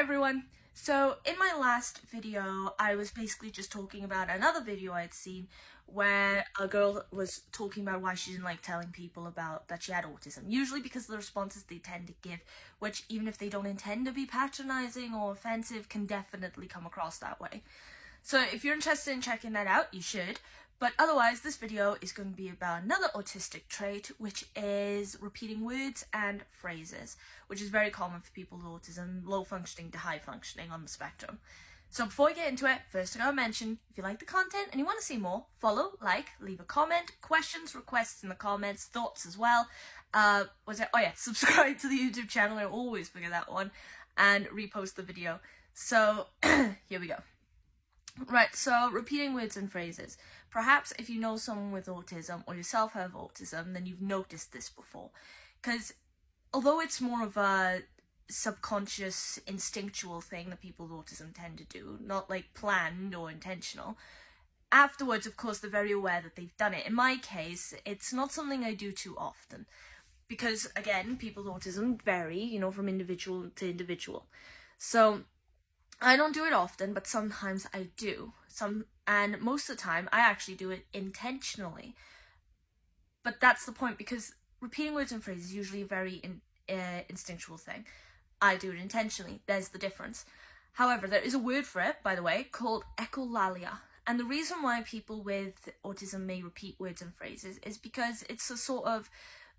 Hi everyone! So in my last video I was basically just talking about another video I'd seen where a girl was talking about why she didn't like telling people about that she had autism, usually because of the responses they tend to give, which even if they don't intend to be patronizing or offensive can definitely come across that way. So if you're interested in checking that out, you should. But otherwise, this video is going to be about another autistic trait, which is repeating words and phrases, which is very common for people with autism, low functioning to high functioning on the spectrum. So before we get into it, first I gotta mention, if you like the content and you want to see more, follow, like, leave a comment, questions, requests in the comments, thoughts as well. Subscribe to the YouTube channel, I always forget that one, and repost the video. So, here we go. Right, so repeating words and phrases. Perhaps if you know someone with autism or yourself have autism, then you've noticed this before. Because although it's more of a subconscious, instinctual thing that people with autism tend to do, not like planned or intentional, afterwards, of course, they're very aware that they've done it. In my case, it's not something I do too often. Because, again, people with autism vary, from individual to individual. So I don't do it often, but sometimes I do. And most of the time, I actually do it intentionally. But that's the point, because repeating words and phrases is usually a very instinctual thing. I do it intentionally. There's the difference. However, there is a word for it, by the way, called echolalia. And the reason why people with autism may repeat words and phrases is because it's a sort of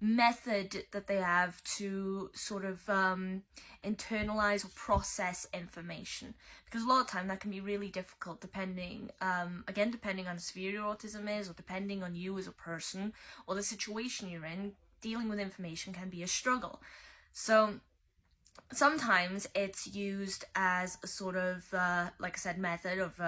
method that they have to sort of internalize or process information, because a lot of time that can be really difficult depending on how severe your autism is, or depending on you as a person or the situation you're in. Dealing with information can be a struggle. So sometimes it's used as a sort of, like I said, method of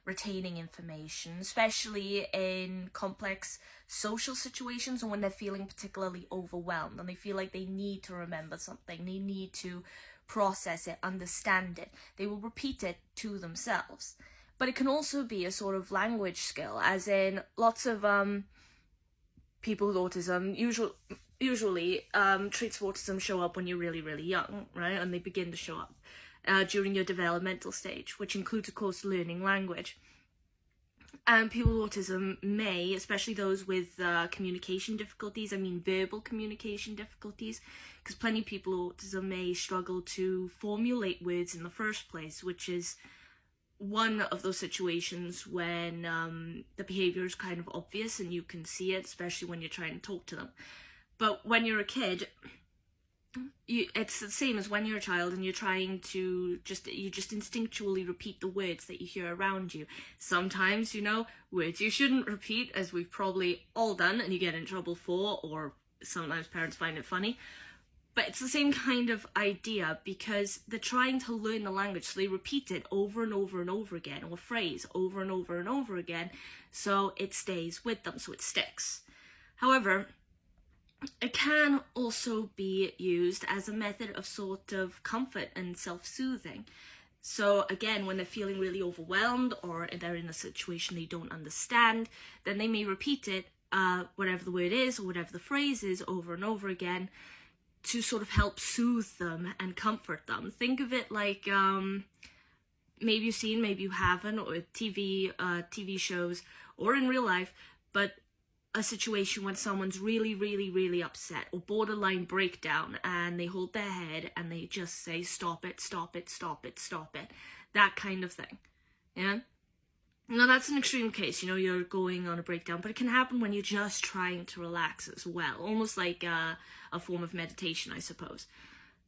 retaining information, especially in complex social situations, or when they're feeling particularly overwhelmed and they feel like they need to remember something, they need to process it, understand it. They will repeat it to themselves. But it can also be a sort of language skill, as in lots of people with autism usually traits of autism show up when you're really, really young, right? And they begin to show up during your developmental stage, which includes, of course, learning language. And people with autism may, especially those with communication difficulties, verbal communication difficulties, because plenty of people with autism may struggle to formulate words in the first place, which is one of those situations when the behaviour is kind of obvious and you can see it, especially when you're trying to talk to them. But when you're a kid, it's the same as when you're a child and you're trying to you just instinctually repeat the words that you hear around you. Sometimes, words you shouldn't repeat, as we've probably all done, and you get in trouble for, or sometimes parents find it funny. But it's the same kind of idea, because they're trying to learn the language, so they repeat it over and over and over again, or a phrase over and over and over again, so it stays with them, so it sticks. However, it can also be used as a method of sort of comfort and self-soothing. So again, when they're feeling really overwhelmed, or they're in a situation they don't understand, then they may repeat it, whatever the word is or whatever the phrase is, over and over again, to sort of help soothe them and comfort them. Think of it like, maybe you've seen, maybe you haven't, or TV shows, or in real life, but a situation when someone's really, really, really upset, or borderline breakdown, and they hold their head and they just say, stop it, stop it, stop it, stop it. That kind of thing, yeah? Now, that's an extreme case, you're going on a breakdown, but it can happen when you're just trying to relax as well, almost like a form of meditation, I suppose.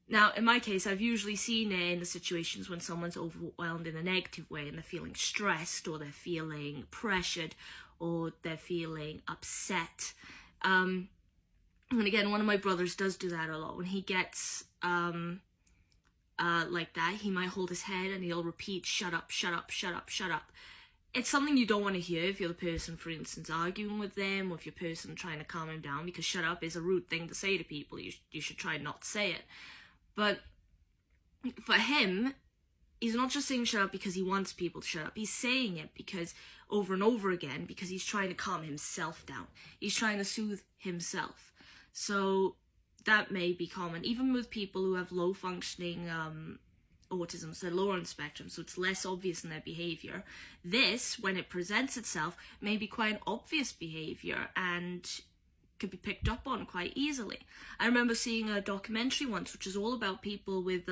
Now, in my case, I've usually seen it in the situations when someone's overwhelmed in a negative way and they're feeling stressed, or they're feeling pressured, or they're feeling upset. And again, one of my brothers does do that a lot. When he gets like that, he might hold his head and he'll repeat, shut up, shut up, shut up, shut up. It's something you don't want to hear if you're the person, for instance, arguing with them, or if you're the person trying to calm him down, because shut up is a rude thing to say to people. You should try not to say it. But for him, he's not just saying shut up because he wants people to shut up. He's saying it because over and over again, because he's trying to calm himself down. He's trying to soothe himself. So that may be common, even with people who have low functioning autism, so they're lower on the spectrum, so it's less obvious in their behavior. This, when it presents itself, may be quite an obvious behavior and could be picked up on quite easily. I remember seeing a documentary once which is all about people with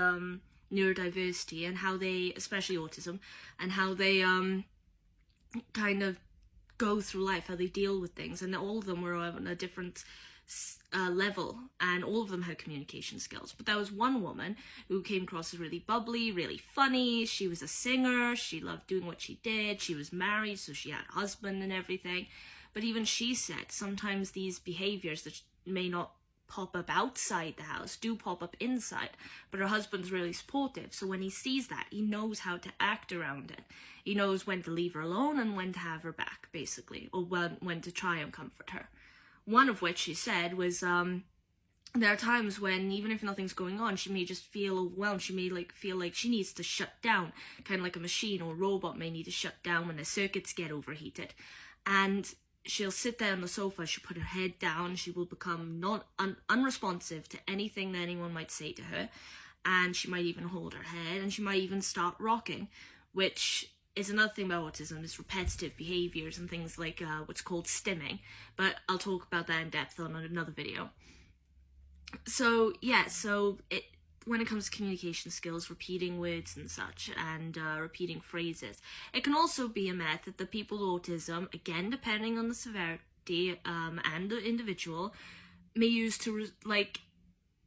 neurodiversity and how they, especially autism, and how they kind of go through life, how they deal with things, and all of them were on a different level, and all of them had communication skills. But there was one woman who came across as really bubbly, really funny. She was a singer, she loved doing what she did, she was married, so she had a husband and everything. But even she said sometimes these behaviors that may not pop up outside the house do pop up inside, but her husband's really supportive, so when he sees that, he knows how to act around it. He knows when to leave her alone and when to have her back, basically, or when to try and comfort her. One of which she said was there are times when, even if nothing's going on, she may just feel overwhelmed. She may feel like she needs to shut down, kind of like a machine or a robot may need to shut down when the circuits get overheated. And she'll sit there on the sofa, she'll put her head down, she will become unresponsive to anything that anyone might say to her, and she might even hold her head, and she might even start rocking, which is another thing about autism, is repetitive behaviours and things like what's called stimming, but I'll talk about that in depth on another video. So yeah, when it comes to communication skills, repeating words and such, and repeating phrases, it can also be a method that people with autism, again depending on the severity and the individual, may use to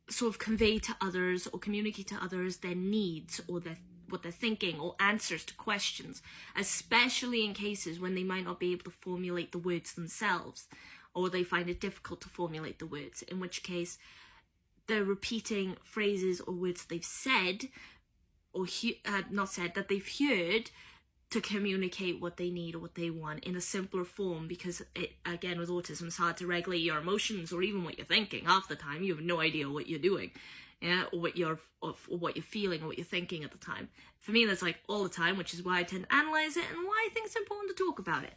sort of convey to others or communicate to others their needs or what they're thinking or answers to questions, especially in cases when they might not be able to formulate the words themselves, or they find it difficult to formulate the words, in which case they're repeating phrases or words they've said, or not said, that they've heard, to communicate what they need or what they want in a simpler form, because again, with autism, it's hard to regulate your emotions or even what you're thinking. Half the time you have no idea what you're doing, yeah, or what you're feeling or what you're thinking at the time. For me, that's all the time, which is why I tend to analyze it and why I think it's important to talk about it.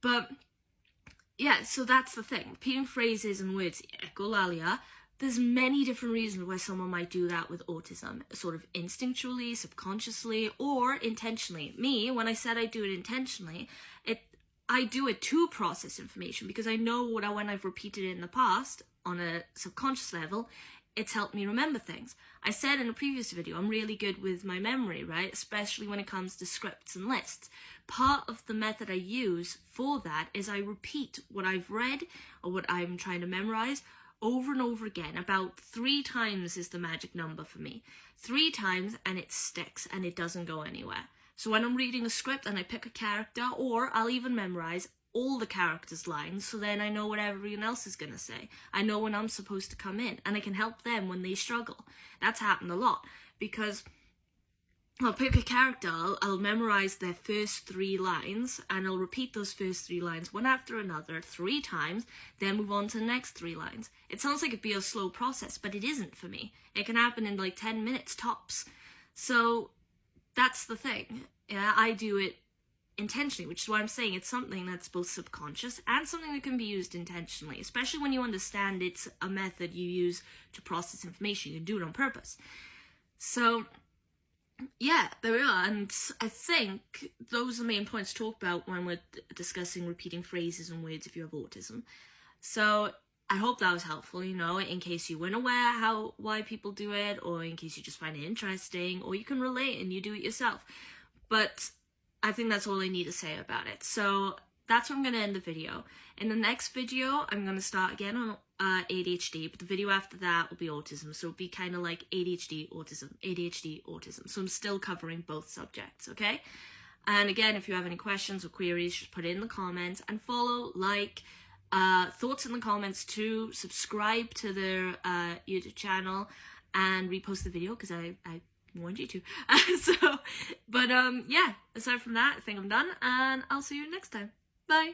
But yeah, so that's the thing. Repeating phrases and words, echolalia. There's many different reasons why someone might do that with autism, sort of instinctually, subconsciously, or intentionally. Me, when I said I do it intentionally, I do it to process information, because I know when I've repeated it in the past on a subconscious level, it's helped me remember things. I said in a previous video, I'm really good with my memory, right? Especially when it comes to scripts and lists. Part of the method I use for that is I repeat what I've read or what I'm trying to memorize over and over again. About 3 times is the magic number for me. 3 times and it sticks and it doesn't go anywhere. So when I'm reading a script and I pick a character, or I'll even memorize all the characters' lines, so then I know what everyone else is going to say. I know when I'm supposed to come in, and I can help them when they struggle. That's happened a lot, because I'll pick a character, I'll memorize their first 3 lines, and I'll repeat those first 3 lines one after another 3 times, then move on to the next 3 lines. It sounds like it'd be a slow process, but it isn't for me. It can happen in 10 minutes tops. So that's the thing. Yeah, I do it intentionally, which is why I'm saying it's something that's both subconscious and something that can be used intentionally, especially when you understand it's a method you use to process information. You can do it on purpose. So yeah, there we are, and I think those are the main points to talk about when we're discussing repeating phrases and words if you have autism. So I hope that was helpful, in case you weren't aware why people do it, or in case you just find it interesting, or you can relate and you do it yourself. But I think that's all I need to say about it. So that's where I'm going to end the video. In the next video, I'm going to start again on ADHD, but the video after that will be autism. So it'll be kind of like ADHD, autism. So I'm still covering both subjects, okay? And again, if you have any questions or queries, just put it in the comments, and follow, thoughts in the comments too. Subscribe to their YouTube channel and repost the video, because I warned you to. Yeah, aside from that, I think I'm done, and I'll see you next time. Bye.